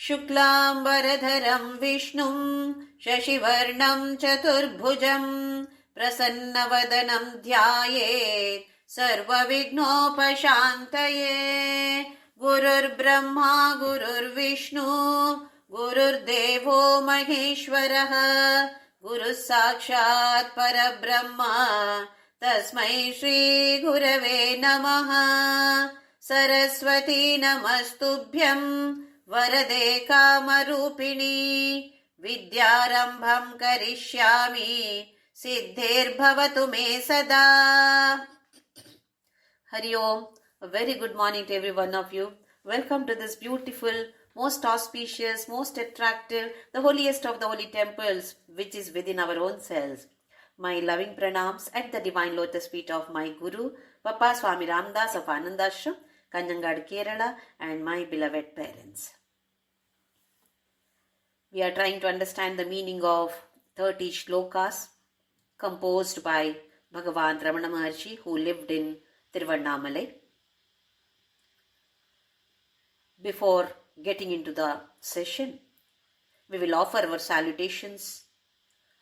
शुक्लाम्बरधरं विष्णुं शशिवर्णं चतुर्भुजं प्रसन्नवदनं ध्यायेत् सर्वविघ्नोपशान्तये। गुरुर्ब्रह्मा गुरुर्विष्णु गुरुर्देवो महेश्वरः गुरुः साक्षात् परब्रह्म तस्मै श्रीगुरवे नमः। सरस्वती नमस्तुभ्यं वरदे कामरूपिणी विद्यारम्भं करिष्यामि सिद्धिर्भवतु मे सदा। Hari Om. A very good morning to every one of you. Welcome to this beautiful, most auspicious, most attractive, the holiest of the holy temples, which is within our own selves. My loving pranams at the divine lotus feet of my Guru, Papa Swami Ramdas of Anandashram, Kanjangad, Kerala, and my beloved parents. We are trying to understand the meaning of 30 shlokas composed by BHAGAVAN RAMANA Maharshi, who lived in Tiruvannamalai. Before getting into the session, we will offer our salutations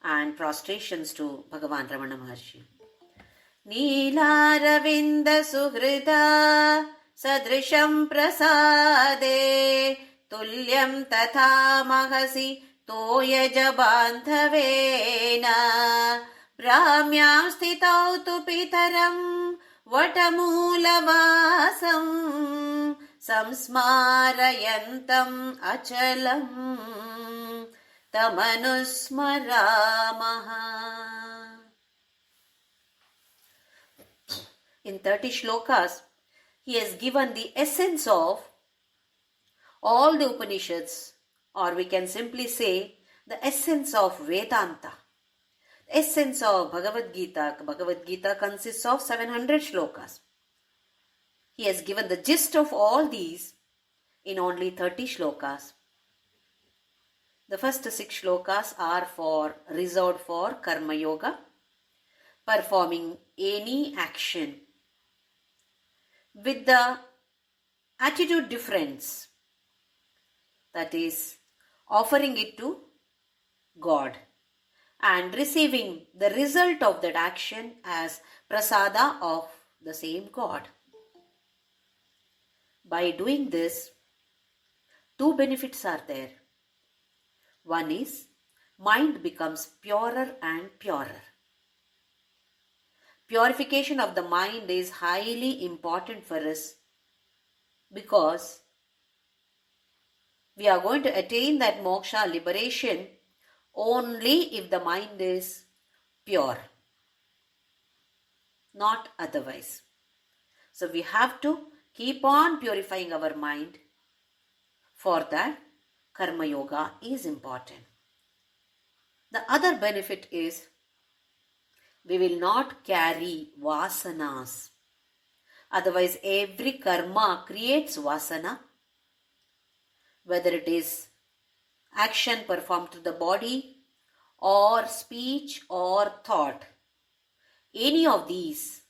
and prostrations to BHAGAVAN RAMANA Maharshi. Neelaravinda suhrida sadrisham prasade तुल्यं तथा महसि तोयजबान्धवेन भ्राम्यां स्थितौ तु पितरं वटमूलवासं संस्मारयन्तम् अचलं तमनुस्मरामः. In 30 shlokas, he has given the essence of all the Upanishads, or we can simply say the essence of Vedanta, the essence of Bhagavad Gita. Bhagavad Gita consists of 700 shlokas. He has given the gist of all these in only 30 shlokas. The first 6 shlokas are reserved for Karma Yoga, performing any action with the attitude difference, that is, offering it to God and receiving the result of that action as prasada of the same God. By doing this, 2 benefits are there. One is, mind becomes purer and purer. Purification of the mind is highly important for us because we are going to attain that moksha, liberation, only if the mind is pure, not otherwise. So we have to keep on purifying our mind. For that, Karma Yoga is important. The other benefit is we will not carry vasanas. Otherwise, every karma creates vasana. Whether it is action performed through the body or speech or thought, any of these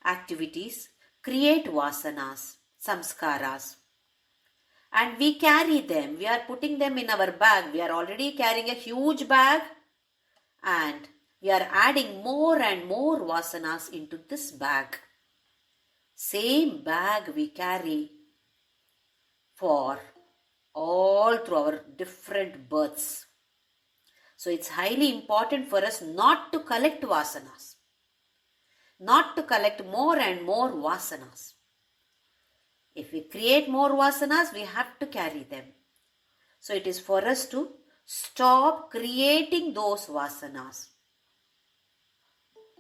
activities create vasanas, samskaras. And we carry them. We are putting them in our bag. We are already carrying a huge bag and we are adding more and more vasanas into this bag. Same bag we carry for all through our different births. So it's highly important for us not to collect vasanas, not to collect more and more vasanas. If we create more vasanas, we have to carry them. So it is for us to stop creating those vasanas.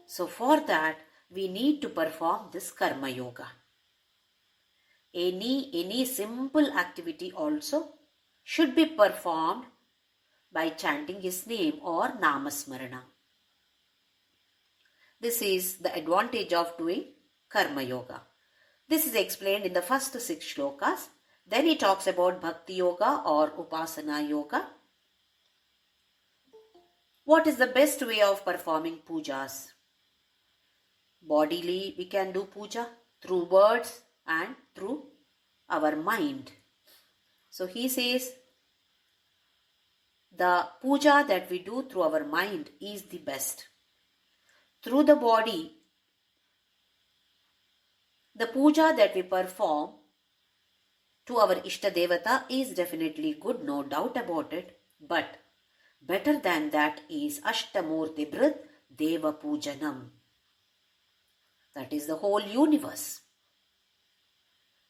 So for that, we need to perform this Karma Yoga. Any simple activity also should be performed by chanting his name or Namasmarana. This is the advantage of doing Karma Yoga. This is explained in the first 6 shlokas. Then he talks about Bhakti Yoga or Upasana Yoga. What is the best way of performing pujas? Bodily we can do puja through words and through our mind. So he says the puja that we do through our mind is the best. Through the body, the puja that we perform to our Ishta Devata is definitely good, no doubt about it. But better than that is Ashtamurti Brit Deva Pujanam. That is the whole universe.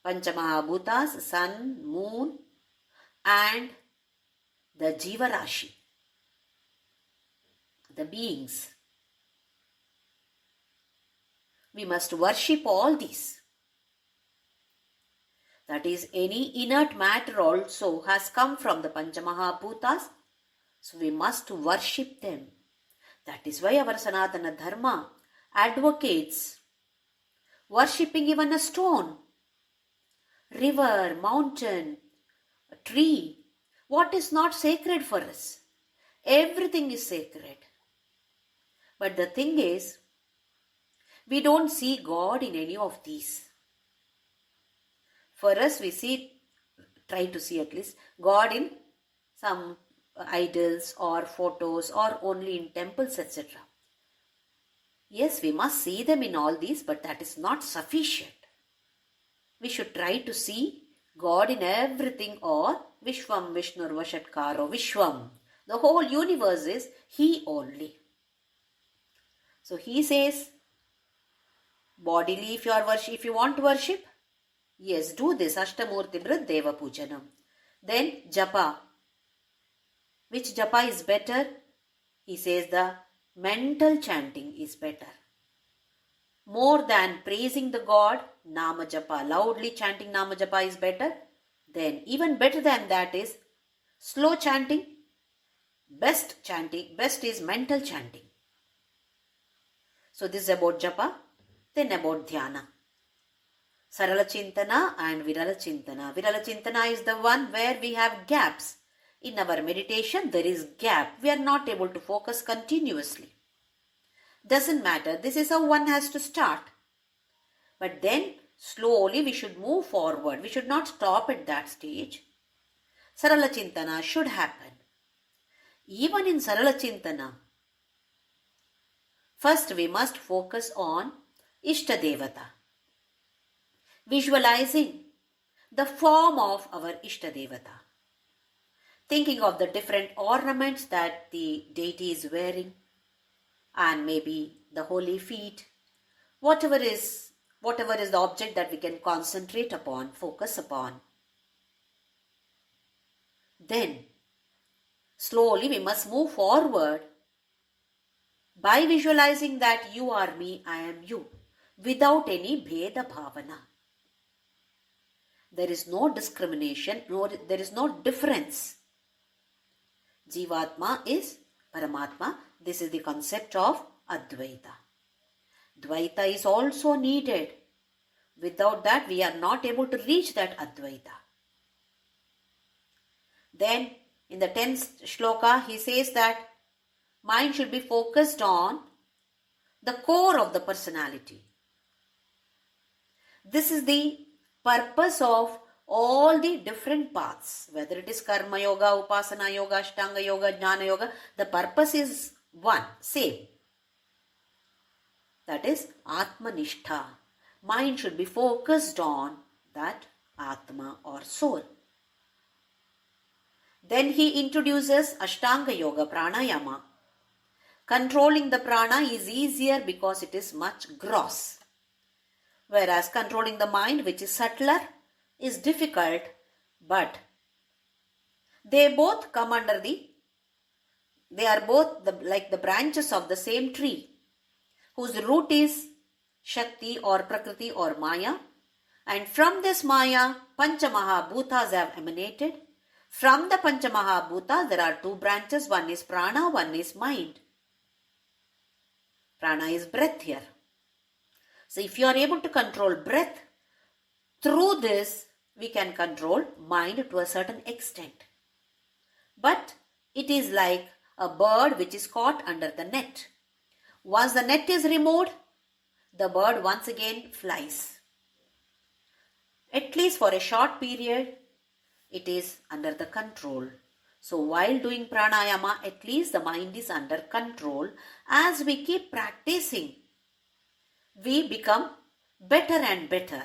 Panchamahabhutas, sun, moon, and the Jiva Rashi, the beings. We must worship all these. That is, any inert matter also has come from the Panchamahabhutas, so we must worship them. That is why our Sanatana Dharma advocates worshipping even a stone, river, mountain, a tree. What is not sacred for us? Everything is sacred. But the thing is, we don't see God in any of these. For us, we try to see at least God in some idols or photos or only in temples, etc. Yes, we must see them in all these, but that is not sufficient. We should try to see God in everything, or Vishwam Vishnur Vashatkaro Vishwam. The whole universe is He only. So he says, bodily if you want to worship, yes, do this Ashtamurti Brit Deva Pujanam. Then japa. Which japa is better? He says the mental chanting is better. More than praising the God, Nama Japa, loudly chanting Nama Japa is better. Then even better than that is slow chanting. Best is mental chanting. So this is about japa. Then about dhyana. Sarala Chintana and Virala Chintana. Virala Chintana is the one where we have gaps. In our meditation, there is gap. We are not able to focus continuously. Doesn't matter. This is how one has to start. But then, slowly we should move forward. We should not stop at that stage. Sarala Chintana should happen. Even in Sarala Chintana, first we must focus on Ishta Devata. Visualizing the form of our Ishta Devata. Thinking of the different ornaments that the deity is wearing, and maybe the holy feet, whatever is the object that we can concentrate upon, focus upon. Then, slowly we must move forward by visualizing that you are me, I am you, without any Bheda Bhavana. There is no discrimination, there is no difference. Jivatma is Paramatma. This is the concept of Advaita. Dvaita is also needed. Without that, we are not able to reach that Advaita. Then, in the 10th shloka, he says that mind should be focused on the core of the personality. This is the purpose of all the different paths, whether it is Karma Yoga, Upasana Yoga, Ashtanga Yoga, Jnana Yoga, the purpose is one, same. That is Atmanishtha. Mind should be focused on that Atma or soul. Then he introduces Ashtanga Yoga, Pranayama. Controlling the prana is easier because it is much gross. Whereas controlling the mind, which is subtler, is difficult, but they both come under they are both like the branches of the same tree, whose root is Shakti or Prakriti or Maya, and from this Maya, Panchamahabhutas have emanated. From the Panchamahabhutas, there are two branches, one is prana, one is mind. Prana is breath here. So if you are able to control breath, through this we can control mind to a certain extent. But it is like a bird which is caught under the net. Once the net is removed, the bird once again flies. At least for a short period, it is under the control. So while doing pranayama, at least the mind is under control. As we keep practicing, we become better and better.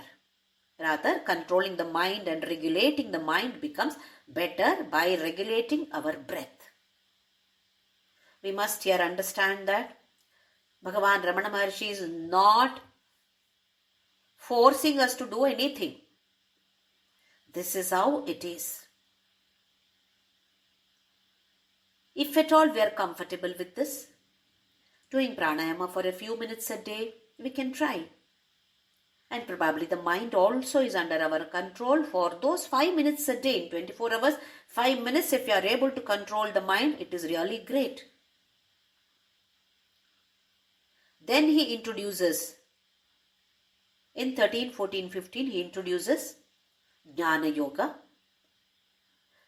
Rather, controlling the mind and regulating the mind becomes better by regulating our breath. We must here understand that Bhagavan Ramana Maharshi is not forcing us to do anything. This is how it is. If at all we are comfortable with this, doing pranayama for a few minutes a day, we can try. And probably the mind also is under our control for those 5 minutes a day. In 24 hours, 5 minutes, if you are able to control the mind, it is really great. Then he introduces, in 13, 14, 15, he introduces Jnana Yoga.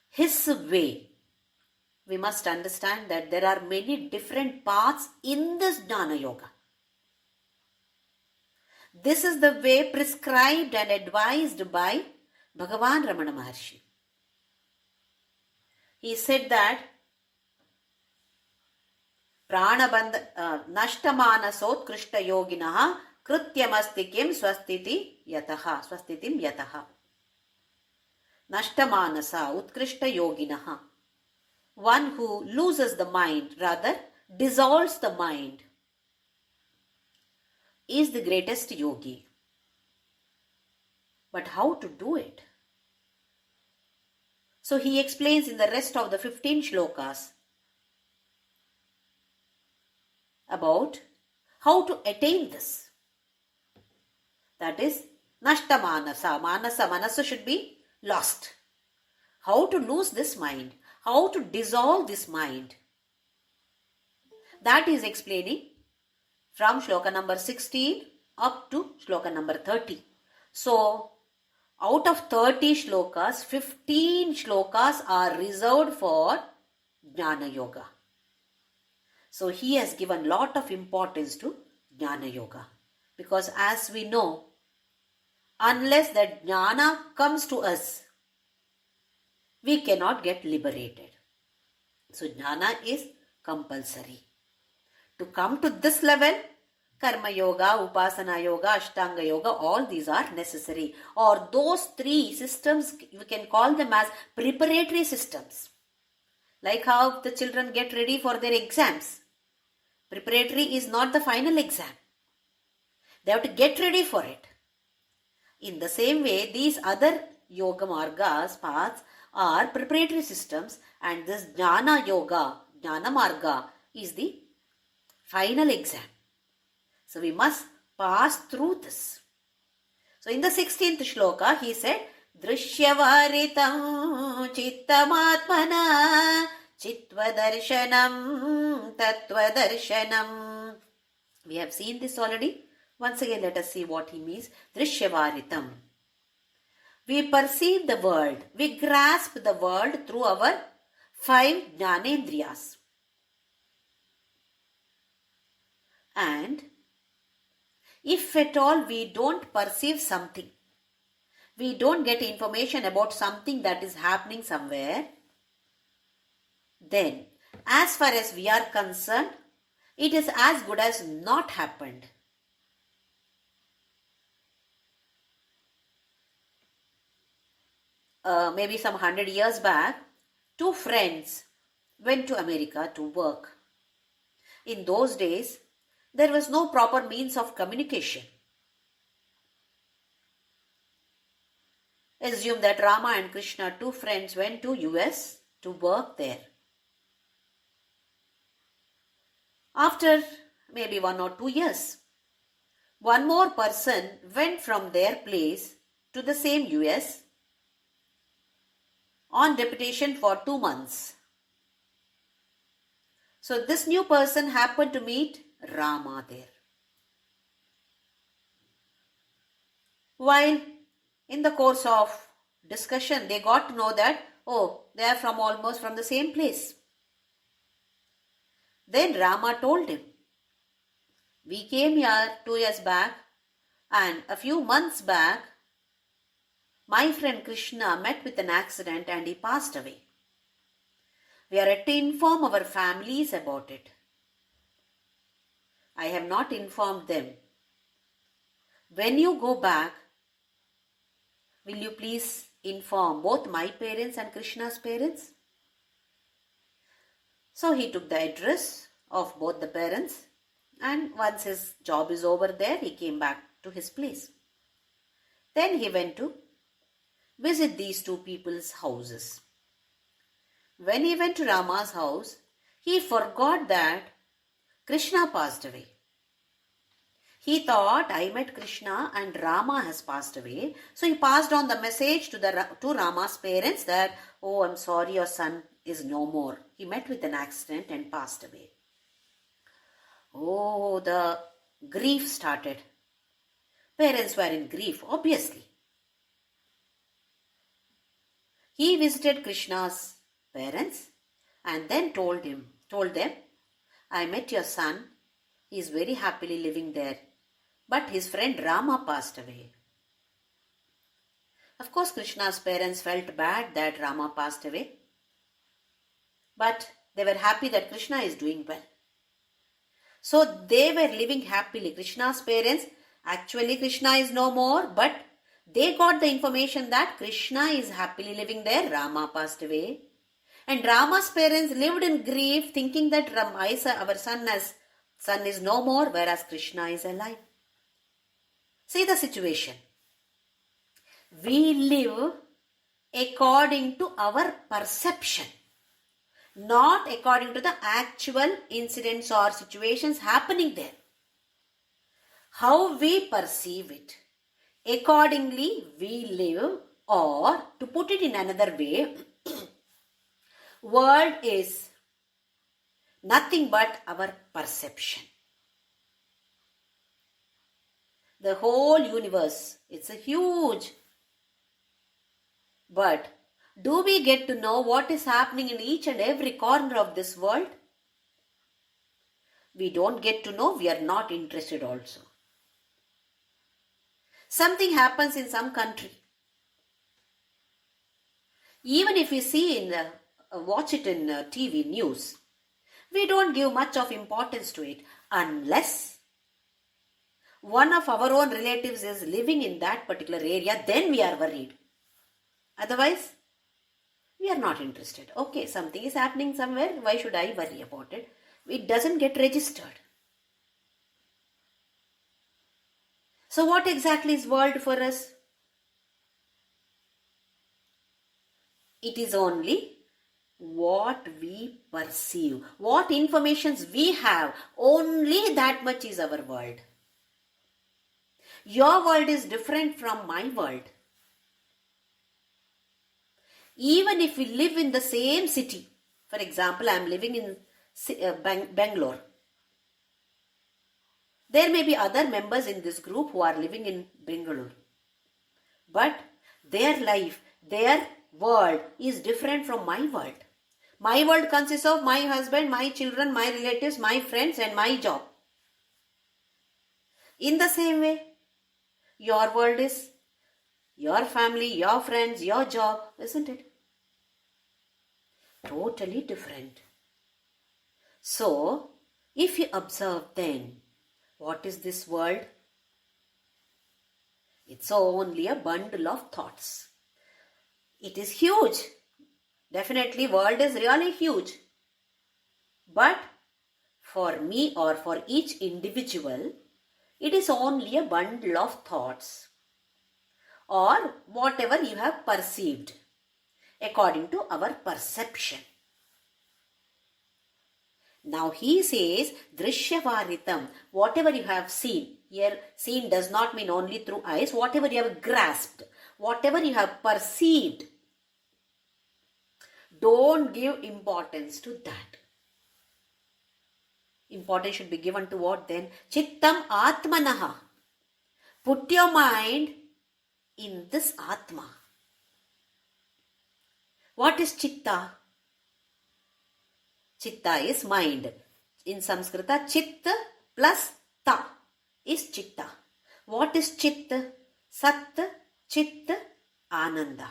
His way. We must understand that there are many different paths in this Jnana Yoga. This is the way prescribed and advised by Bhagavan Ramana Maharshi. He said that Nashtamanaso Krishna Yoginaha Krutyamastikim Swastiti Yataha Swastitim Yataha. Nashtamanasa Utkrishta Yoginaha. One who loses the mind, rather dissolves the mind, is the greatest yogi. But how to do it? So he explains in the rest of the 15 shlokas about how to attain this. That is, Nashta Manasa. Manasa should be lost. How to lose this mind? How to dissolve this mind? That is explaining from shloka number 16 up to shloka number 30. So, out of 30 shlokas, 15 shlokas are reserved for Jnana Yoga. So, he has given lot of importance to Jnana Yoga. Because as we know, unless that Jnana comes to us, we cannot get liberated. So, Jnana is compulsory. To come to this level, Karma Yoga, Upasana Yoga, Ashtanga Yoga, all these are necessary. Or those three systems, we can call them as preparatory systems. Like how the children get ready for their exams. Preparatory is not the final exam. They have to get ready for it. In the same way, these other yoga margas, paths, are preparatory systems, and this Jnana Yoga, Jnana Marga is the final exam. So we must pass through this. So in the 16th shloka, he said, Drishyavaritam chittamatmana chitvadarshanam tattvadarshanam. We have seen this already. Once again, let us see what he means. Drishyavaritam. We perceive the world. We grasp the world through our 5 jnanendriyas. And if at all we don't perceive something, we don't get information about something that is happening somewhere, then as far as we are concerned, it is as good as not happened. Maybe some 100 years back, 2 friends went to America to work. In those days, there was no proper means of communication. Assume that Rama and Krishna, 2 friends, went to US to work there. After maybe 1 or 2 years, one more person went from their place to the same US on deputation for 2 months. So this new person happened to meet Rama there. While in the course of discussion, they got to know that, oh, they are almost from the same place. Then Rama told him, we came here 2 years back, and a few months back, my friend Krishna met with an accident and he passed away. We are yet to inform our families about it. I have not informed them. When you go back, will you please inform both my parents and Krishna's parents? So he took the address of both the parents, and once his job is over there, he came back to his place. Then he went to visit these two people's houses. When he went to Rama's house, he forgot that Krishna passed away. He thought, I met Krishna and Rama has passed away. So he passed on the message to Rama's parents that, oh, I'm sorry, your son is no more. He met with an accident and passed away. Oh, the grief started. Parents were in grief, obviously. He visited Krishna's parents and then told them, I met your son. He is very happily living there. But his friend Rama passed away. Of course, Krishna's parents felt bad that Rama passed away. But they were happy that Krishna is doing well. So they were living happily. Krishna's parents, actually Krishna is no more, but they got the information that Krishna is happily living there, Rama passed away. And Rama's parents lived in grief thinking that our son is no more, whereas Krishna is alive. See the situation. We live according to our perception, not according to the actual incidents or situations happening there. How we perceive it, accordingly we live, or to put it in another way, world is nothing but our perception. The whole universe, it's a huge. But do we get to know what is happening in each and every corner of this world? We don't get to know, we are not interested also. Something happens in some country. Even if we see watch it in TV news, we don't give much of importance to it unless one of our own relatives is living in that particular area, then we are worried. Otherwise, we are not interested. Okay, something is happening somewhere, why should I worry about it? It doesn't get registered. So what exactly is world for us? It is only what we perceive, what informations we have, only that much is our world. Your world is different from my world. Even if we live in the same city, for example, I am living in Bangalore. There may be other members in this group who are living in Bangalore. But their life, their world is different from my world. My world consists of my husband, my children, my relatives, my friends and my job. In the same way, your world is your family, your friends, your job, isn't it? Totally different. So, if you observe then, what is this world? It's only a bundle of thoughts. It is huge. Definitely, world is really huge. But for me or for each individual, it is only a bundle of thoughts or whatever you have perceived according to our perception. Now he says, Drishyavaritam, whatever you have seen. Here, seen does not mean only through eyes. Whatever you have grasped, whatever you have perceived, don't give importance to that. Importance should be given to what then? Chittam Atmanaha. Put your mind in this Atma. What is Chitta? Chitta is mind. In Sanskrita, Chitta plus Ta is Chitta. What is Chitta? Sat, Chitta, Ananda.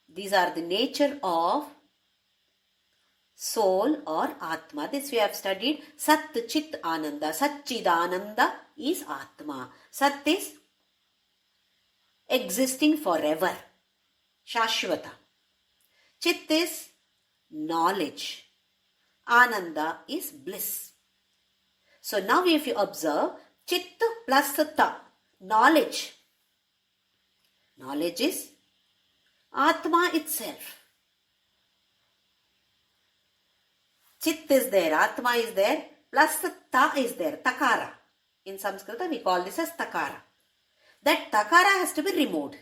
These are the nature of soul or Atma. This we have studied. Sat, Chit, Ananda. Satchidananda is Atma. Sat is existing forever. Shashvata. Chit is knowledge. Ananda is bliss. So now if you observe, Chit plus Ta, knowledge. Knowledge is Atma itself. Chit is there, Atma is there, plus Ta is there, Takara. In Sanskrita we call this as Takara. That Takara has to be removed.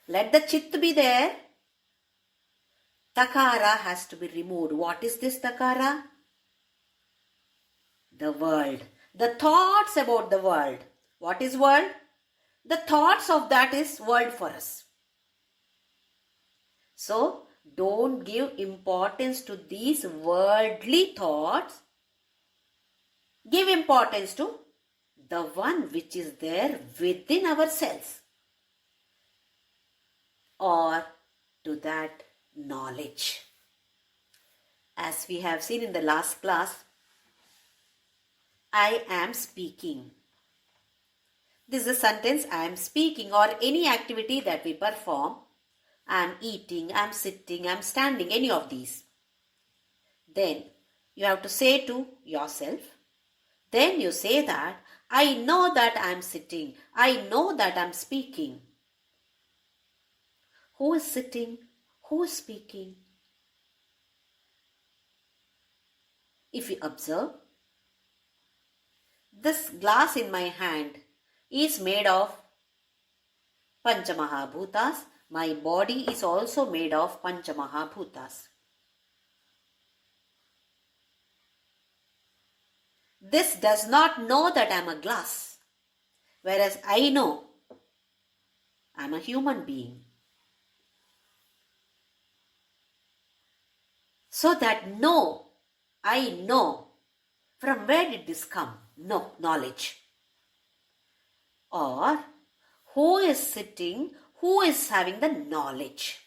Let the Chit be there. Takara has to be removed. What is this Takara? The world. The thoughts about the world. What is world? The thoughts of that is world for us. So, don't give importance to these worldly thoughts. Give importance to the one which is there within ourselves, or to that knowledge. As we have seen in the last class, I am speaking. This is a sentence, I am speaking, or any activity that we perform. I am eating, I am sitting, I am standing, any of these. Then you have to say to yourself, then you say that, I know that I am sitting, I know that I am speaking. Who is sitting? Who is speaking? If you observe, this glass in my hand is made of Panchamahabhutas. My body is also made of Panchamahabhutas. This does not know that I am a glass, whereas I know I am a human being. So that I know, from where did this come? No, knowledge. Or who is sitting, who is having the knowledge?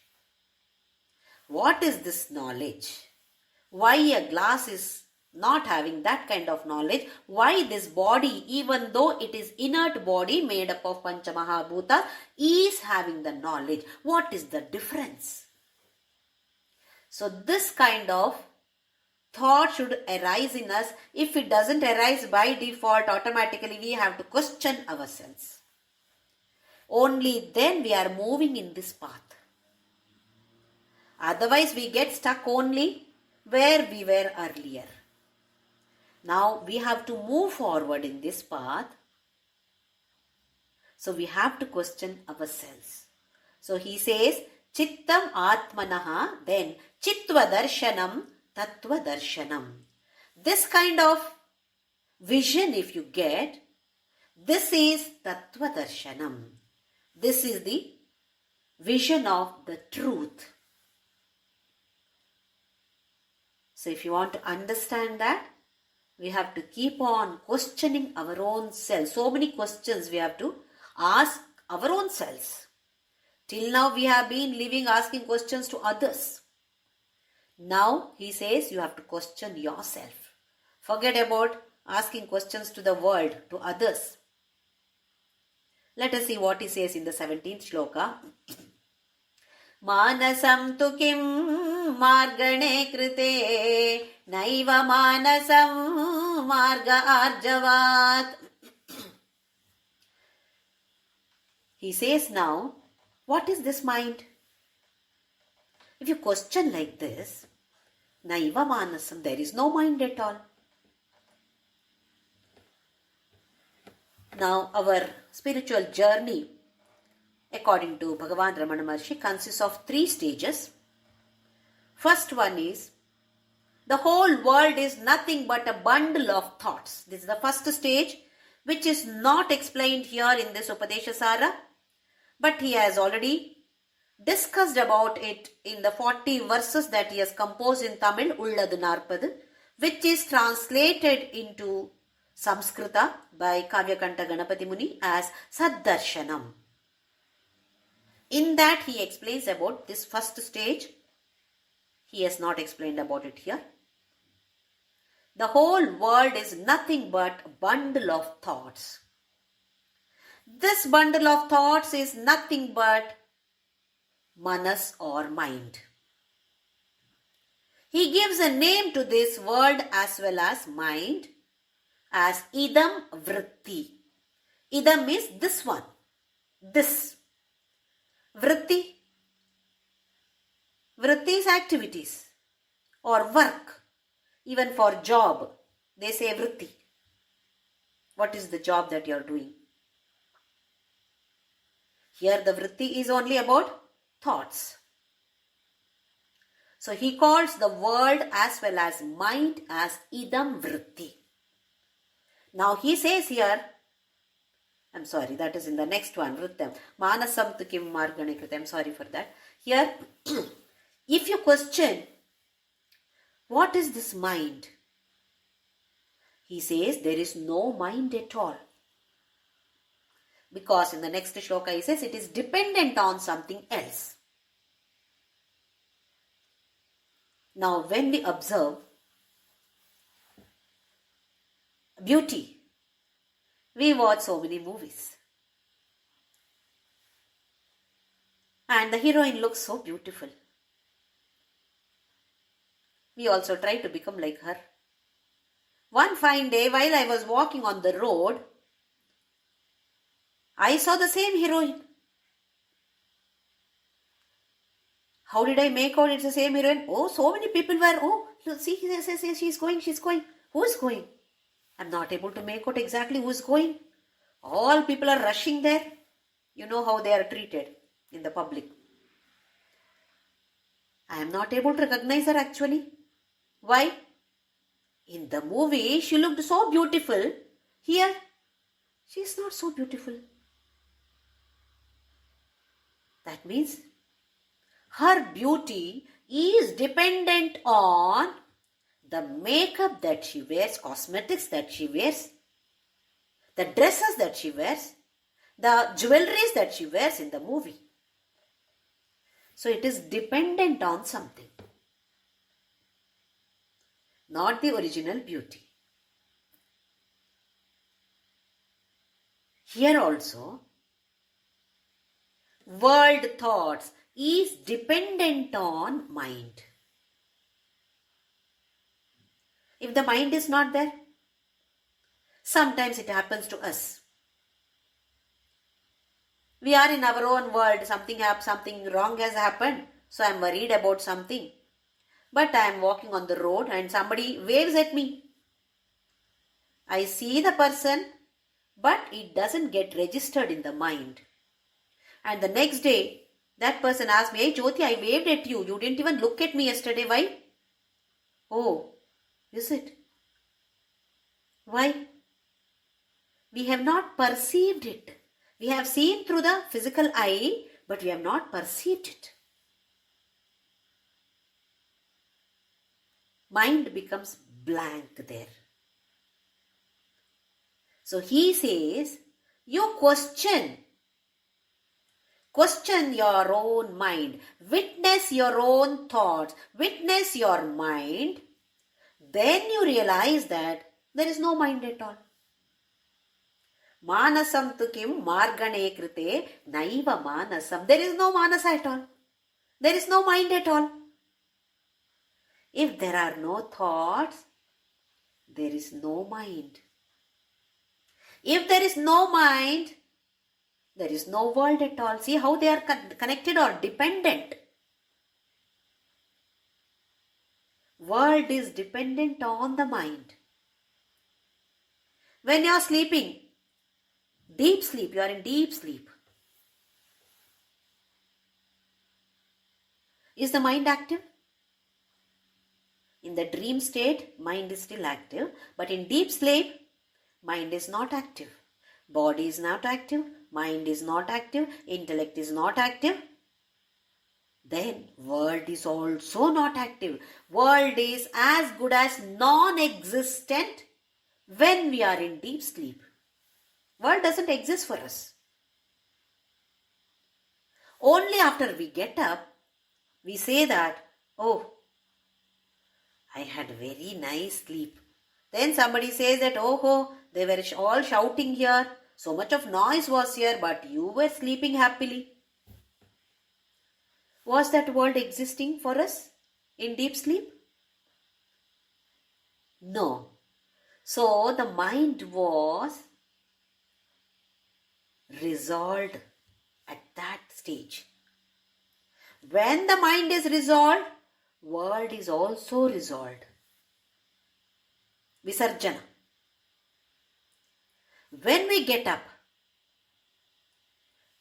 What is this knowledge? Why a glass is not having that kind of knowledge? Why this body, even though it is inert body made up of Panchamahabhuta, is having the knowledge? What is the difference? So this kind of thought should arise in us. If it doesn't arise by default, automatically we have to question ourselves. Only then we are moving in this path. Otherwise we get stuck only where we were earlier. Now we have to move forward in this path. So we have to question ourselves. So he says, Chittam Atmanaha, then Chitva Darshanam, Tattva Darshanam. This kind of vision if you get, this is Tattva Darshanam. This is the vision of the truth. So if you want to understand that, we have to keep on questioning our own self. So many questions we have to ask our own selves. Till now we have been living asking questions to others. Now he says you have to question yourself. Forget about asking questions to the world, to others. Let us see what he says in the 17th shloka. Manasam tu kim margane krite naiva manasam marga arjavat. He says now, what is this mind? If you question like this, naiva manasam, there is no mind at all. Now our spiritual journey, according to Bhagavan Ramana Maharshi, consists of 3 stages. First one is, the whole world is nothing but a bundle of thoughts. This is the first stage. which is not explained here in this Upadesha Sara, but he has already discussed about it in the 40 verses that he has composed in Tamil, Ulladu Narpadu, which is translated into Samskrita by Kavyakanta Ganapati Muni as Saddarshanam. In that he explains about this first stage. He has not explained about it here. The whole world is nothing but a bundle of thoughts. This bundle of thoughts is nothing but manas or mind. He gives a name to this world as well as mind as idam vritti. Idam is this one, this. Vritti. Vritti is activities or work. Even for job, they say vritti. What is the job that you are doing? Here the vritti is only about thoughts. So he calls the world as well as mind as idam vritti. Now he says here, I'm sorry, that is in the next one, vrittam. Manasam tu kim margane krite. I'm sorry for that. Here, if you question, what is this mind? He says there is no mind at all. Because in the next shloka he says it is dependent on something else. Now when we observe beauty, we watch so many movies. And the heroine looks so beautiful. We also try to become like her. One fine day, while I was walking on the road, I saw the same heroine. How did I make out it's the same heroine? Oh, so many people were, see, she's going. Who is going? I'm not able to make out exactly who is going. All people are rushing there. You know how they are treated in the public. I am not able to recognize her actually. Why? In the movie, she looked so beautiful. Here, she is not so beautiful. That means her beauty is dependent on the makeup that she wears, cosmetics that she wears, the dresses that she wears, the jewelries that she wears in the movie. So it is dependent on something, not the original beauty. Here also, world thoughts is dependent on mind. If the mind is not there, sometimes it happens to us. We are in our own world, something wrong has happened, so I am worried about something. But I am walking on the road and somebody waves at me. I see the person, but it doesn't get registered in the mind. And the next day, that person asks me, hey Jyoti, I waved at you. You didn't even look at me yesterday. Why? Oh, is it? Why? We have not perceived it. We have seen through the physical eye, but we have not perceived it. Mind becomes blank there. So he says, you question your own mind, witness your own thoughts, witness your mind, then you realize that there is no mind at all. Manasam tu kim margane krite naiva manasam. There is no manasa at all. There is no mind at all. If there are no thoughts, there is no mind. If there is no mind, there is no world at all. See how they are connected or dependent. World is dependent on the mind. When you are sleeping, deep sleep, you are in deep sleep. Is the mind active? In the dream state, mind is still active. But in deep sleep, mind is not active. Body is not active, mind is not active, intellect is not active. Then world is also not active. World is as good as non-existent when we are in deep sleep. World doesn't exist for us. Only after we get up, we say that, oh, I had very nice sleep. Then somebody says that, oh, they were all shouting here. So much of noise was here, but you were sleeping happily. Was that world existing for us in deep sleep? No. So the mind was resolved at that stage. When the mind is resolved, world is also resolved. Visarjana. When we get up,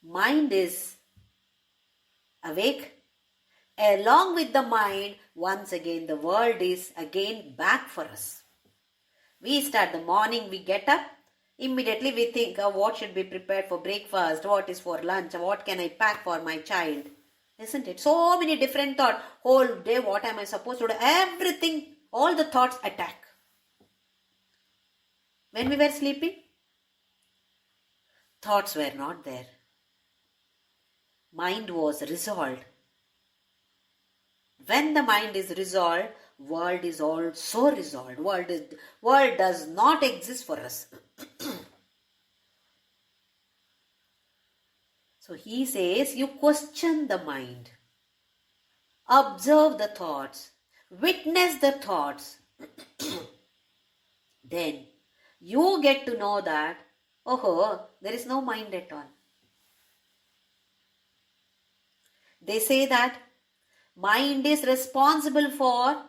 mind is awake. Along with the mind, once again the world is again back for us. We start the morning, we get up, immediately we think of what should be prepared for breakfast, what is for lunch, what can I pack for my child. Isn't it? So many different thoughts. Whole day, what am I supposed to do? Everything, all the thoughts attack. When we were sleeping, thoughts were not there. Mind was resolved. When the mind is resolved, world is also resolved. World does not exist for us. So he says, you question the mind. Observe the thoughts. Witness the thoughts. Then you get to know that, there is no mind at all. They say that mind is responsible for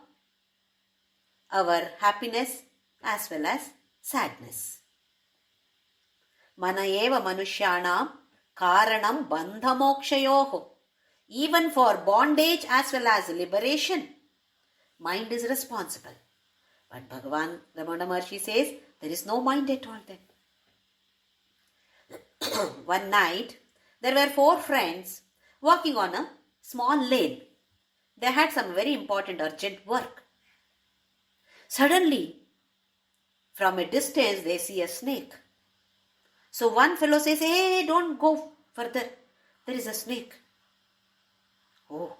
our happiness as well as sadness. Mana eva manushyanam karanam bandhamokshayoho. Even for bondage as well as liberation, mind is responsible. But Bhagavan Ramana Maharshi says, there is no mind at all then. One night, there were 4 friends walking on a small lane. They had some very important urgent work. Suddenly, from a distance, they see a snake. So one fellow says, hey, don't go further. There is a snake. Oh,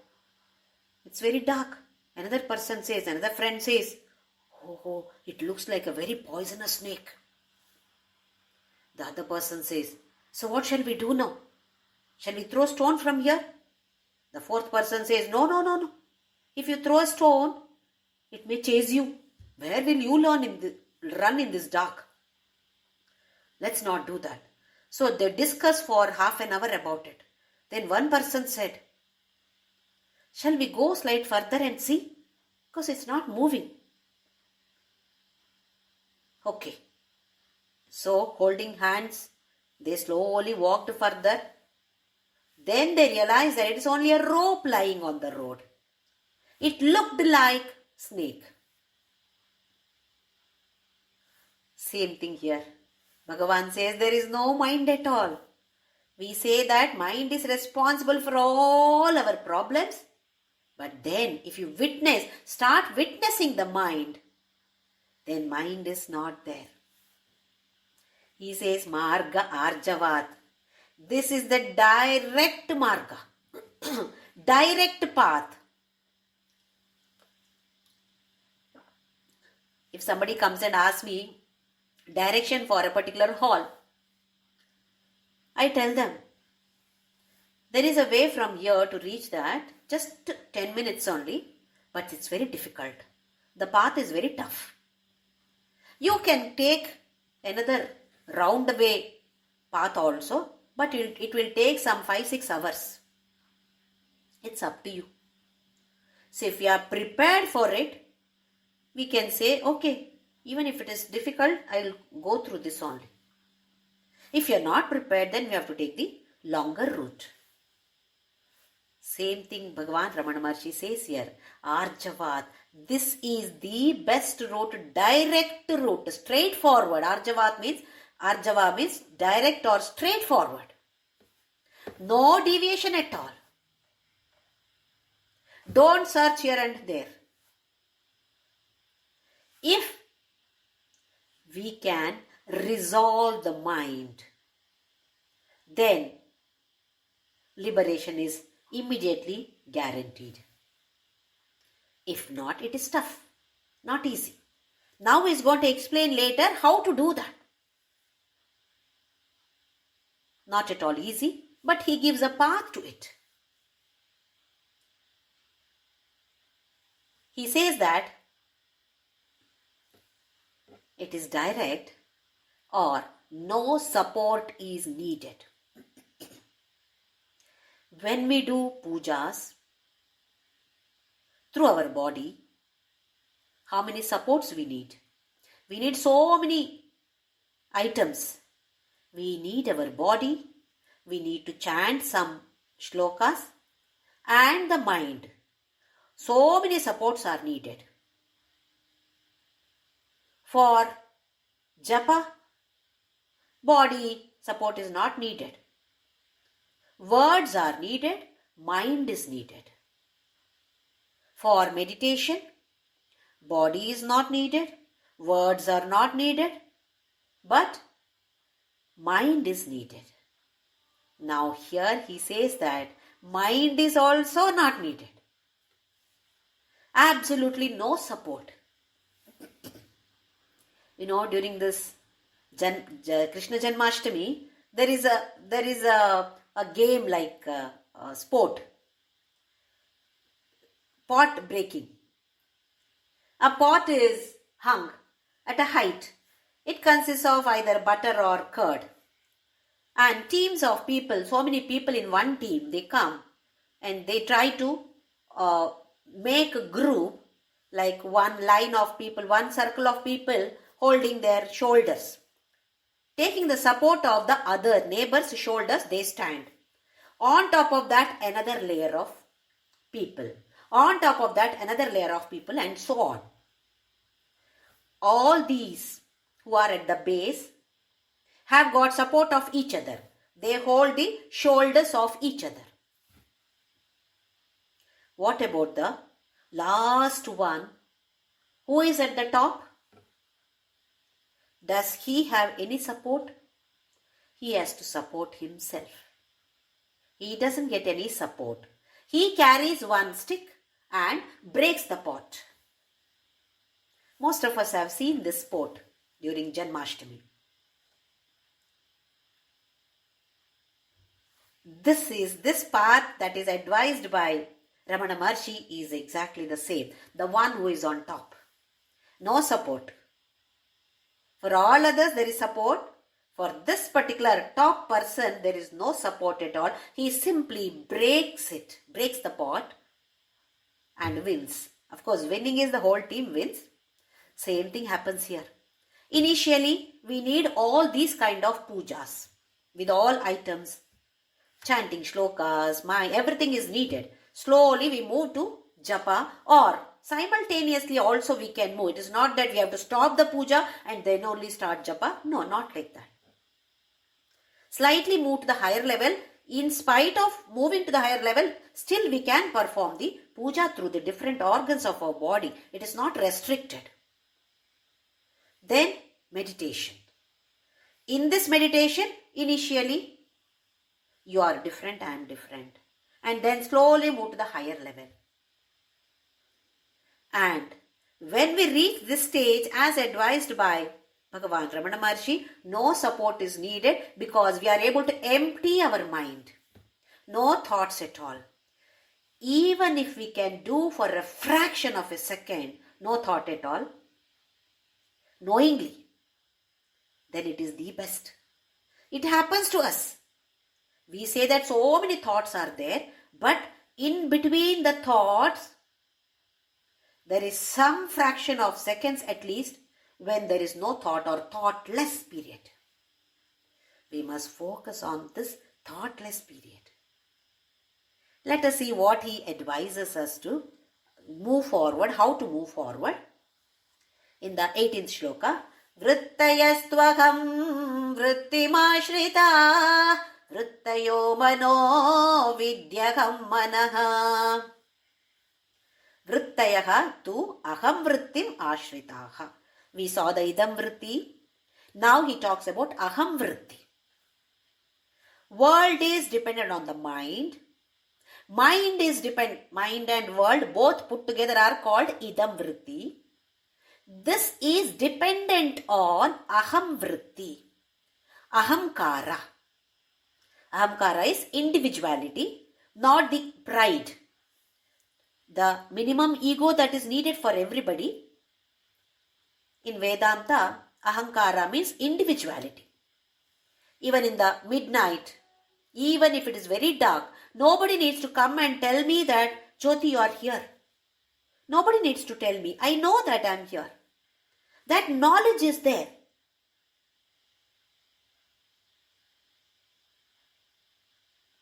it's very dark. Another friend says, oh, it looks like a very poisonous snake. The other person says, so what shall we do now? Shall we throw stone from here? The 4th person says, no. If you throw a stone, it may chase you. Where will you run in this dark? Let's not do that. So they discussed for half an hour about it. Then one person said, shall we go slight further and see? Because it's not moving. Okay. So holding hands, they slowly walked further. Then they realized that it is only a rope lying on the road. It looked like snake. Same thing here. Bhagavan says there is no mind at all. We say that mind is responsible for all our problems. But then if you start witnessing the mind, then mind is not there. He says Marga Arjavat. This is the direct marga, direct path. If somebody comes and asks me direction for a particular hall, I tell them, there is a way from here to reach that, just 10 minutes only, but it's very difficult. The path is very tough. You can take another roundabout path also, but it will take some 5-6 hours. It's up to you. So if you are prepared for it, we can say, okay, even if it is difficult, I will go through this only. If you are not prepared, then we have to take the longer route. Same thing Bhagavan Ramana Maharshi says here. Arjavat. This is the best route, direct route, straightforward. Arjava means direct or straightforward. No deviation at all. Don't search here and there. If we can resolve the mind, then liberation is immediately guaranteed. If not, it is tough, not easy. Now he is going to explain later how to do that. Not at all easy, but he gives a path to it. He says that it is direct or no support is needed. When we do pujas through our body, how many supports we need? We need so many items. We need our body, we need to chant some shlokas, and the mind. So many supports are needed. For japa, body support is not needed. Words are needed, mind is needed. For meditation, body is not needed, words are not needed, but mind is needed. Now here he says that mind is also not needed. Absolutely no support. During this Krishna Janmashtami, there is a game like sport, pot breaking. A pot is hung at a height. It consists of either butter or curd. And teams of people, so many people in one team, they come and they try to make a group, like one line of people, one circle of people holding their shoulders. Taking the support of the other neighbor's shoulders, they stand. On top of that, another layer of people. On top of that, another layer of people, and so on. All these who are at the base have got support of each other. They hold the shoulders of each other. What about the last one? Who is at the top? Does he have any support? He has to support himself. He doesn't get any support. He carries one stick and breaks the pot. Most of us have seen this sport during Janmashtami. This path that is advised by Ramana Maharshi is exactly the same. The one who is on top. No support. For all others there is support. For this particular top person there is no support at all. He simply breaks the pot and wins. Of course, winning is the whole team wins. Same thing happens here. Initially, we need all these kind of pujas with all items. Chanting shlokas, everything is needed. Slowly we move to japa, or simultaneously also we can move. It is not that we have to stop the puja and then only start japa. No, not like that. Slightly move to the higher level. In spite of moving to the higher level, still we can perform the puja through the different organs of our body. It is not restricted. Then meditation. In this meditation, initially you are different, I am different. And then slowly move to the higher level. And when we reach this stage as advised by Bhagavan Ramana Maharshi, no support is needed because we are able to empty our mind. No thoughts at all. Even if we can do for a fraction of a second, no thought at all, knowingly, then it is the best. It happens to us. We say that so many thoughts are there, but in between the thoughts, there is some fraction of seconds at least when there is no thought or thoughtless period. We must focus on this thoughtless period. Let us see what he advises us to move forward, how to move forward. In the 18th shloka, Vrittayastvaham vrittimashrita vrittayo mano vidyaham manaha vrittayaha tu aham vrittim ashritaha. We saw the idam vritti. Now he talks about aham vritti. World is dependent on the mind. Mind and world both put together are called idam vritti. This is dependent on aham vritti, ahamkara. Ahamkara is individuality, not the pride. The minimum ego that is needed for everybody. In Vedanta, ahamkara means individuality. Even in the midnight, even if it is very dark, nobody needs to come and tell me that, Jyoti, you are here. Nobody needs to tell me. I know that I am here. That knowledge is there.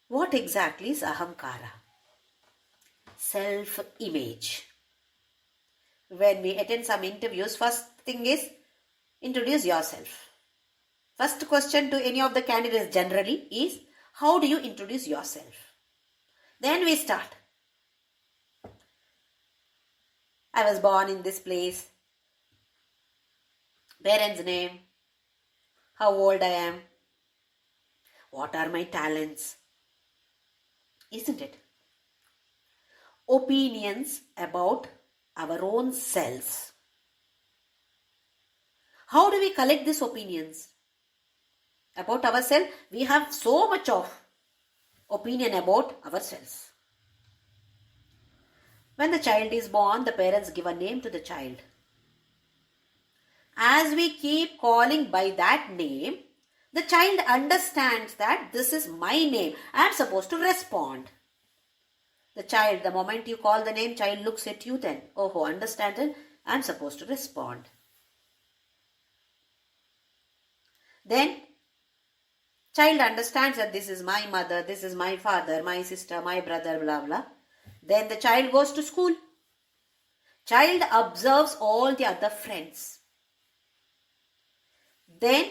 What exactly is ahamkara? Self-image. When we attend some interviews, first thing is introduce yourself. First question to any of the candidates generally is, how do you introduce yourself? Then we start. I was born in this place. Parents' name. How old I am. What are my talents? Isn't it? Opinions about our own selves. How do we collect these opinions? About ourselves, we have so much of opinion about ourselves. When the child is born, the parents give a name to the child. As we keep calling by that name, the child understands that this is my name. I am supposed to respond. The child, the moment you call the name, child looks at you then. Oh, understand it? I am supposed to respond. Then, child understands that this is my mother, this is my father, my sister, my brother, blah, blah. Then the child goes to school. Child observes all the other friends. Then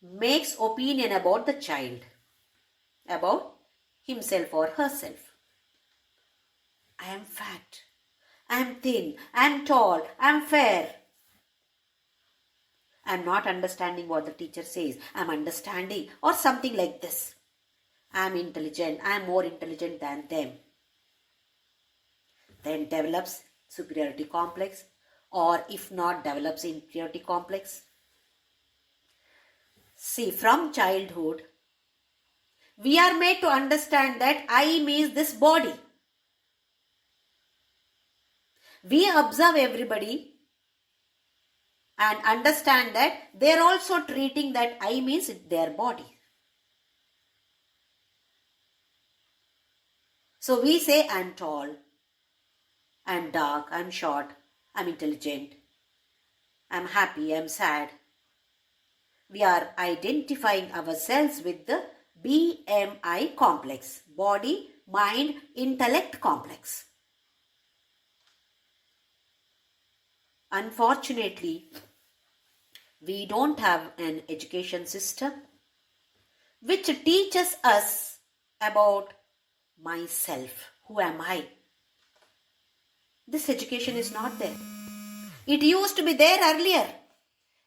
makes opinion about the child, about himself or herself. I am fat, I am thin, I am tall, I am fair. I am not understanding what the teacher says. I am understanding or something like this. I am intelligent, I am more intelligent than them. Then develops superiority complex, or if not develops inferiority complex. See, from childhood, we are made to understand that I means this body. We observe everybody and understand that they are also treating that I means their body. So we say I am tall, I am dark, I am short, I am intelligent, I am happy, I am sad. We are identifying ourselves with the BMI complex, body, mind, intellect complex. Unfortunately, we don't have an education system which teaches us about myself. Who am I? This education is not there. It used to be there earlier.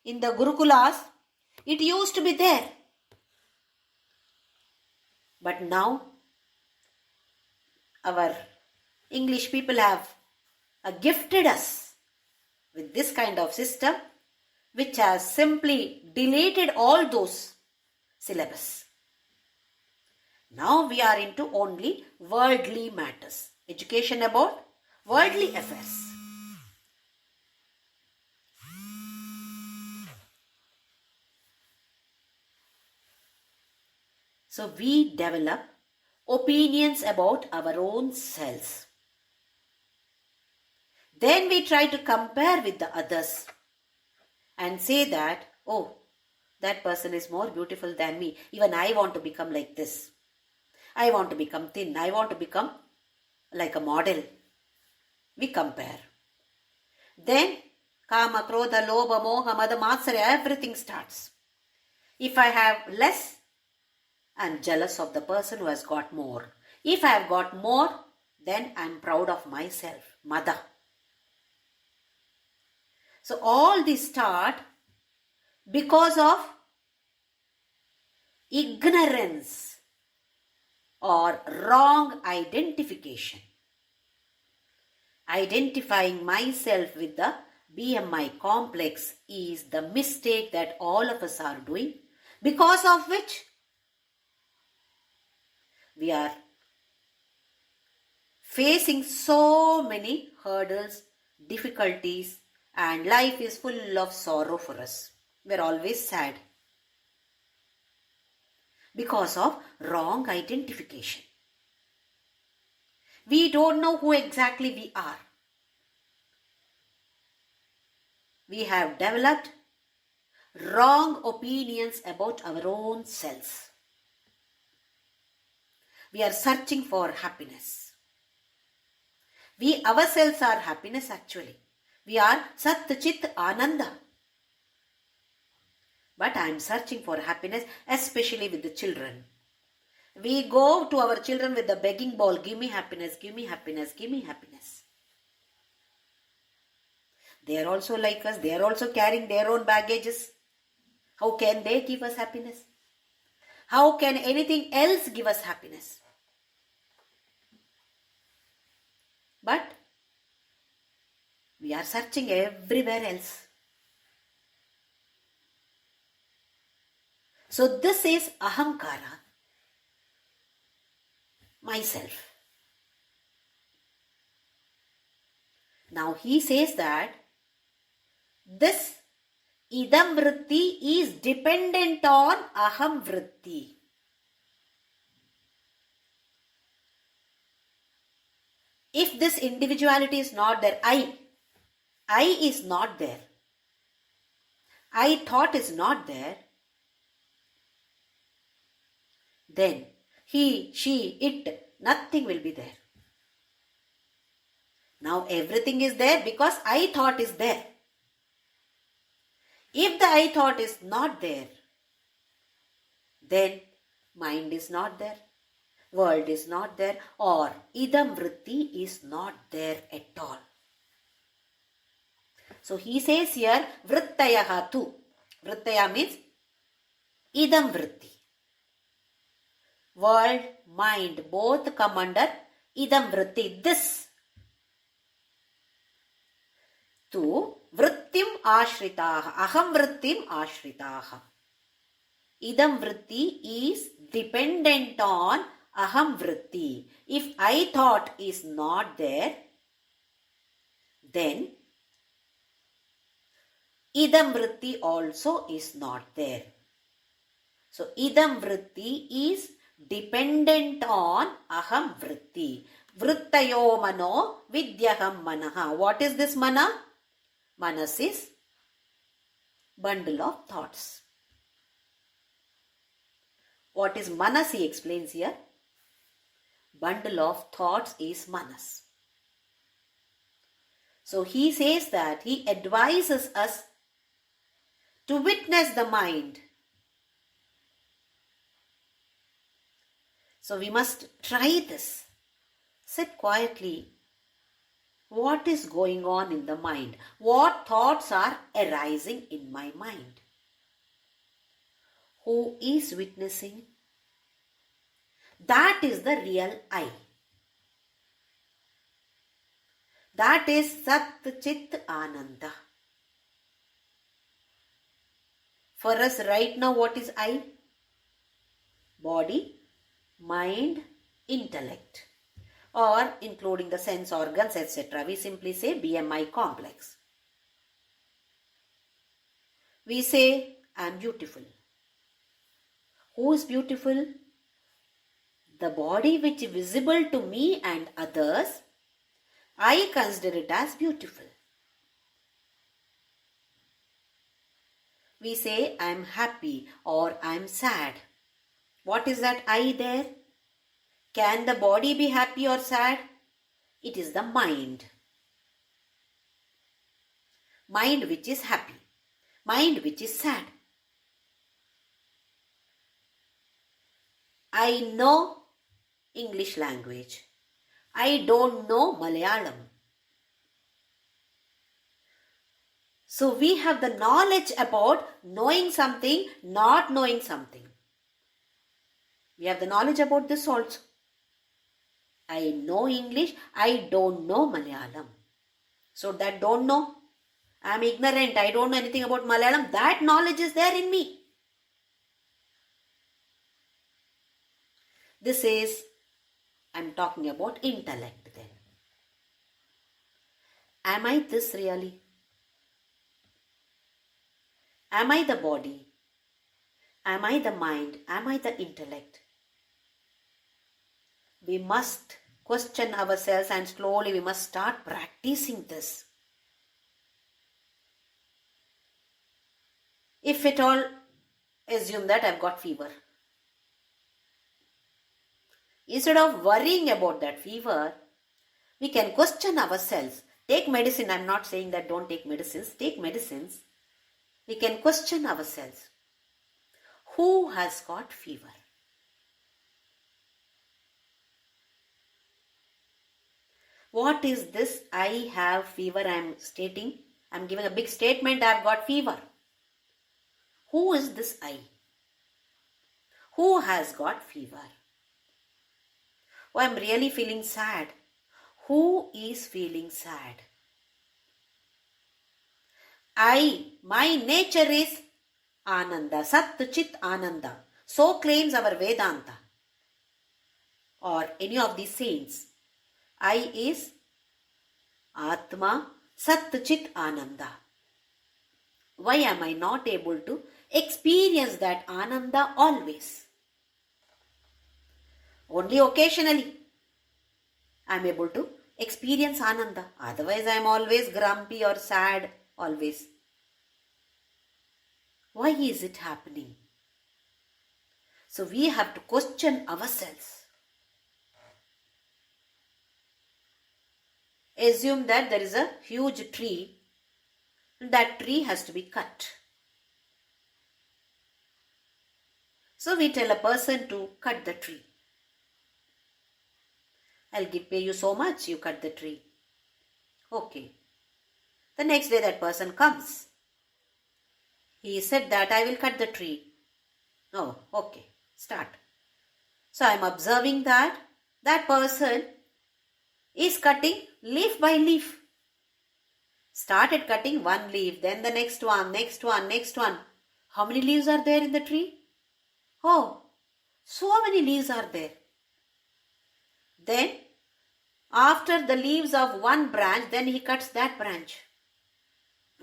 In the Gurukulas, it used to be there. But now, our English people have gifted us with this kind of system which has simply deleted all those syllabus. Now we are into only worldly matters. Education about worldly affairs. So we develop opinions about our own selves. Then we try to compare with the others and say that, oh, that person is more beautiful than me. Even I want to become like this. I want to become thin. I want to become like a model. We compare. Then Kama, Krodha, Lobha, Moha, Mada, Matsarya, everything starts. If I have less, I am jealous of the person who has got more. If I have got more, then I am proud of myself. Mada. So all these start because of ignorance or wrong identification. Identifying myself with the BMI complex is the mistake that all of us are doing, because of which we are facing so many hurdles, difficulties, and life is full of sorrow for us. We're always sad because of wrong identification. We don't know who exactly we are. We have developed wrong opinions about our own selves. We are searching for happiness. We ourselves are happiness actually. We are Sat Chit Ananda. But I am searching for happiness, especially with the children. We go to our children with the begging bowl, give me happiness, give me happiness, give me happiness. They are also like us, they are also carrying their own baggages. How can they give us happiness? How can anything else give us happiness? But we are searching everywhere else. So this is ahamkara, myself. Now he says that this idam vritti is dependent on aham vritti. If this individuality is not there, I is not there, I thought is not there, then he, she, it, nothing will be there. Now everything is there because I thought is there. If the I thought is not there, then mind is not there, world is not there, or idam vritti is not there at all. So he says here, vrittayaha tu. Vrittaya means idam vritti. World, mind, both come under idam vritti, this. Tu vrittim ashritaha, aham vrittim ashritaha. Idam vritti is dependent on aham vritti. If I thought is not there, then idam vritti also is not there. So idam vritti is dependent on aham vritti. Vrittayo mano vidyaham manaha. What is this mana? Manas is bundle of thoughts. What is manas? He explains here. Bundle of thoughts is manas. So he says that he advises us to witness the mind. So we must try this. Sit quietly. What is going on in the mind? What thoughts are arising in my mind? Who is witnessing? That is the real I. That is Sat Chit Ananda. For us right now, what is I? Body, mind, intellect, or including the sense organs, etc. We simply say BMI complex. We say, I am beautiful. Who is beautiful? The body which is visible to me and others, I consider it as beautiful. We say, I am happy or I am sad. What is that I there? Can the body be happy or sad? It is the mind. Mind which is happy. Mind which is sad. I know English language. I don't know Malayalam. So we have the knowledge about knowing something, not knowing something. We have the knowledge about this also. I know English, I don't know Malayalam. So that don't know, I am ignorant, I don't know anything about Malayalam, that knowledge is there in me. This is, I am talking about intellect then. Am I this really? Am I the body? Am I the mind? Am I the intellect? We must question ourselves and slowly we must start practicing this. If at all, assume that I've got fever. Instead of worrying about that fever, we can question ourselves. Take medicine. I'm not saying that don't take medicines. Take medicines. We can question ourselves. Who has got fever? What is this I have fever I am stating? I am giving a big statement, I have got fever. Who is this I? Who has got fever? Oh, I am really feeling sad. Who is feeling sad? My nature is Ananda, Sat Chit Ananda. So claims our Vedanta or any of these saints. I is Atma, Sat Chit Ananda. Why am I not able to experience that Ananda always? Only occasionally I am able to experience Ananda. Otherwise I am always grumpy or sad always. Why is it happening? So we have to question ourselves. Assume that there is a huge tree and that tree has to be cut. So we tell a person to cut the tree. I'll pay you so much, you cut the tree. Okay. The next day that person comes. He said that I will cut the tree. Oh, okay. Start. So I am observing that person is cutting leaf by leaf. Started cutting one leaf, then the next one, next one, next one. How many leaves are there in the tree? Oh, so many leaves are there. Then, after the leaves of one branch, then he cuts that branch.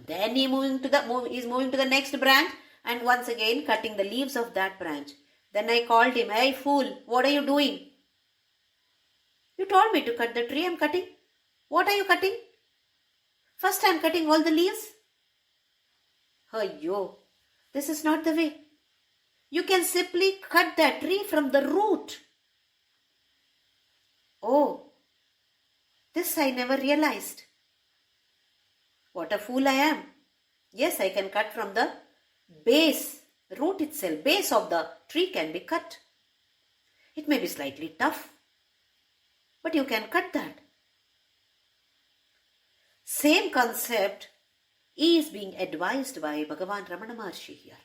Then he is moving to the next branch and once again cutting the leaves of that branch. Then I called him, "Hey fool, what are you doing? You told me to cut the tree, I am cutting. What are you cutting? First I am cutting all the leaves." Ayyo, this is not the way. You can simply cut that tree from the root. Oh, this I never realized. What a fool I am. Yes, I can cut from the base, root itself, base of the tree can be cut. It may be slightly tough, but you can cut that. Same concept is being advised by Bhagavan Ramana Maharshi here.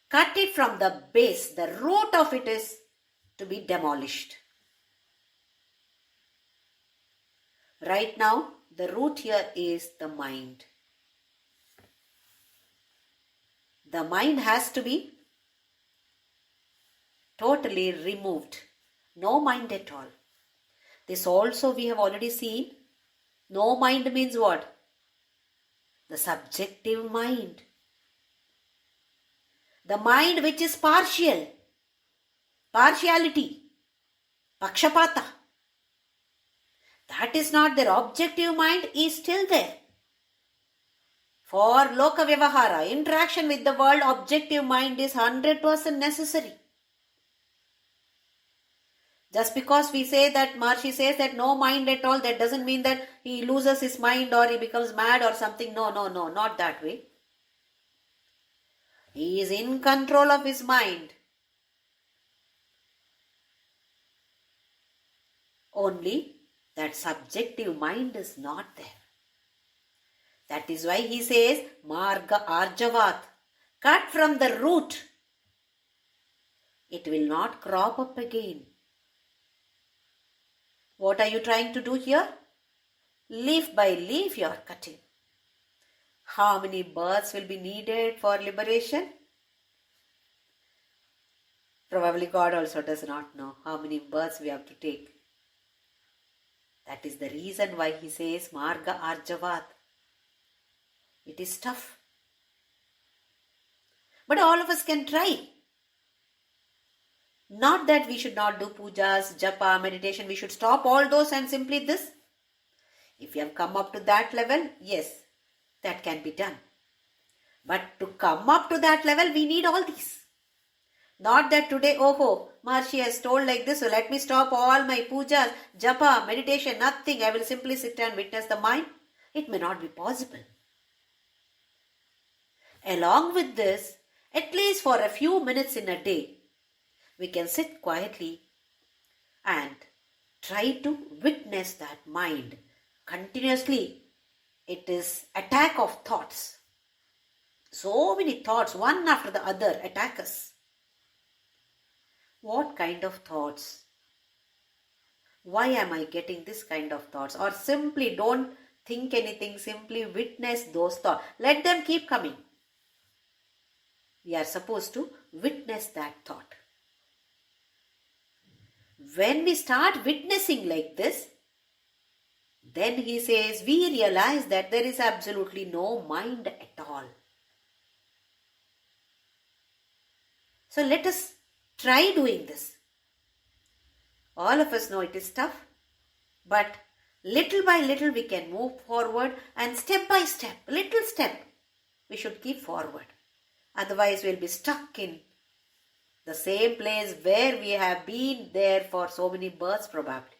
Cut it from the base, the root of it is to be demolished. Right now, the root here is the mind. The mind has to be totally removed. No mind at all. This also we have already seen. No mind means what? The subjective mind. The mind which is partial. Partiality. Pakshapata. That is not there. Objective mind is still there. For Loka Vyavahara, interaction with the world, objective mind is 100% necessary. Just because we say that Maharshi says that no mind at all, that doesn't mean that he loses his mind or he becomes mad or something. No, not that way. He is in control of his mind. Only that subjective mind is not there. That is why he says, Marga Arjavat, cut from the root. It will not crop up again. What are you trying to do here? Leaf by leaf you are cutting. How many births will be needed for liberation? Probably God also does not know how many births we have to take. That is the reason why he says Marga Arjavat. It is tough. But all of us can try. Not that we should not do pujas, japa, meditation. We should stop all those and simply this. If you have come up to that level, yes, that can be done. But to come up to that level, we need all these. Not that today, Maharshi has told like this, so let me stop all my pujas, japa, meditation, nothing. I will simply sit and witness the mind. It may not be possible. Along with this, at least for a few minutes in a day, we can sit quietly and try to witness that mind. Continuously, it is attack of thoughts. So many thoughts, one after the other, attack us. What kind of thoughts? Why am I getting this kind of thoughts? Or simply don't think anything, simply witness those thoughts. Let them keep coming. We are supposed to witness that thought. When we start witnessing like this, then he says, we realize that there is absolutely no mind at all. So let us try doing this. All of us know it is tough, but little by little we can move forward, and step by step, little step, we should keep forward. Otherwise we'll be stuck in the same place where we have been there for so many births probably.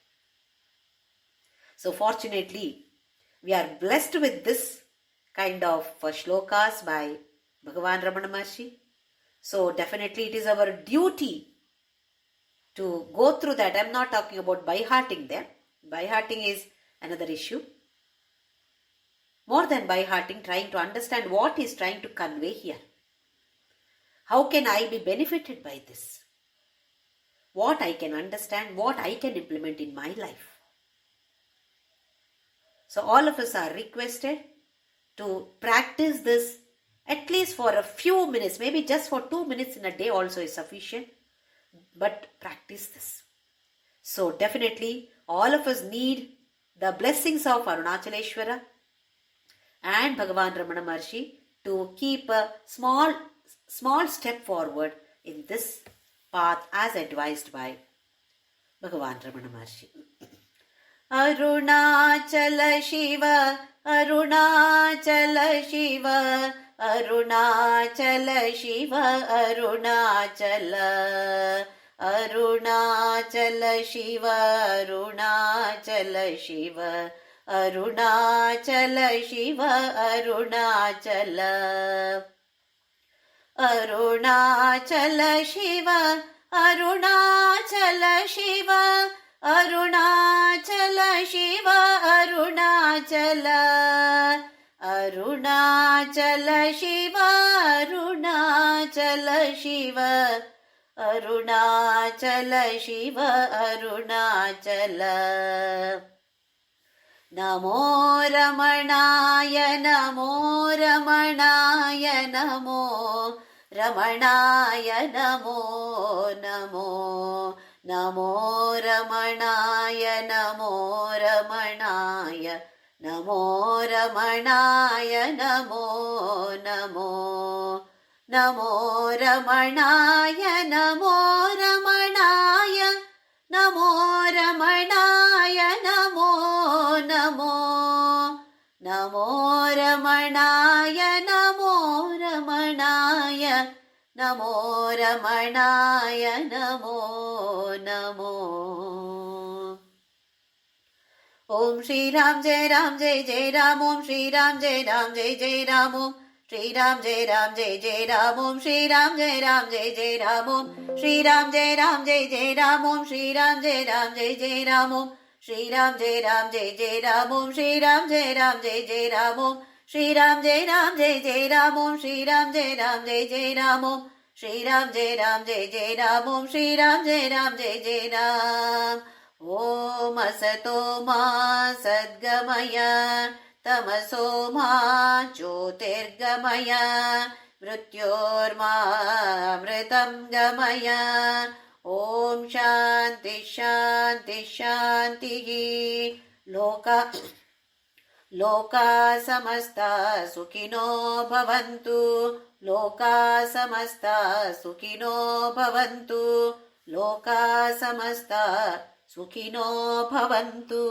So fortunately, we are blessed with this kind of shlokas by Bhagavan Ramana Maharshi. So definitely it is our duty to go through that. I am not talking about by-hearting them. By-hearting is another issue. More than by-hearting, trying to understand what he is trying to convey here. How can I be benefited by this? What I can understand, what I can implement in my life. So all of us are requested to practice this at least for a few minutes. Maybe just for 2 minutes in a day also is sufficient. But practice this. So definitely all of us need the blessings of Arunachaleshwara and Bhagavan Ramana Maharshi to keep a small step forward in this path as advised by Bhagavan Ramana Maharshi. Arunachala Shiva, Arunachala Shiva, Arunachala Shiva, Arunachala, Arunachala Shiva, Arunachala Shiva, Arunachala Shiva, Arunachala. Arunachala Shiva, Arunachala Shiva, Arunachala Shiva, Arunachala. Arunachala Shiva, Arunachala Shiva, Arunachala Shiva, Arunachala. Namo Ramanaya, Namo Ramanaya, Namo Ramanaya, Namo, Namo, Namo Ramanaya, Namo Ramanaya, Namo Ramanaya, Namo, Namo, Namo Ramanaya, Namo Ramanaya, Namo Ramanaya, Namo, Namo, Namo Ramanaya, Namo Ramanaya, Namo नमो रमणाय नमो नमो। ओम श्री राम जय जय राम। ओम श्री राम जय जय राम। ओम श्री राम जय जय राम। ओम श्री राम जय जय राम। ओम श्री राम जय जय राम। ओम श्री राम जय जय राम। ओम श्री राम जय जय राम। ओम श्री राम जय जय राम। ओम श्री राम जय जय राम। ओम श्री राम जय जय राम। ओम श्री राम जय जय राम। ओम श्री राम जय जय राम। ओम असतो मा सद्गमय तमसो मा ज्योतिर्गमय मृत्योर्मामृतं गमय। ओम शांति शांति शांतिः। लोका समस्ता सुखिनो भवन्तु। लोका समस्ता सुखिनो भवन्तु। लोका समस्ता सुखिनो भवन्तु।